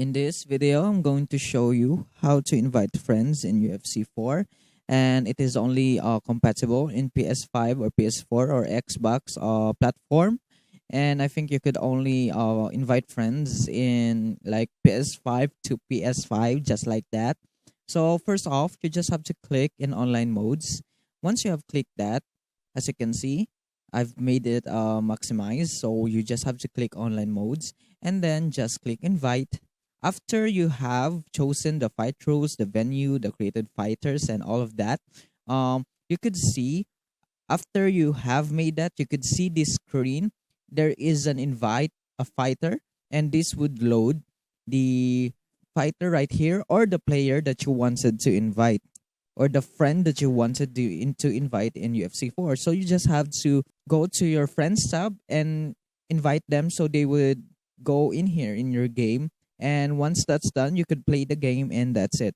In this video, I'm going to show you how to invite friends in UFC 4, and it is only compatible in PS5 or PS4 or Xbox platform. And I think you could only invite friends in like PS5 to PS5, just like that. So first off, you just have to click in online modes. Once you have clicked that, as you can see, I've made it maximized. So you just have to click online modes and then just click invite. After you have chosen the fight rules, the venue, the created fighters, and all of that, you could see after you have made that, you could see this screen. There is an invite a fighter, and this would load the fighter right here, or the player that you wanted to invite, or the friend that you wanted to invite in UFC 4. So you just have to go to your friends tab and invite them so they would go in here in your game. And once that's done, you could play the game, and that's it.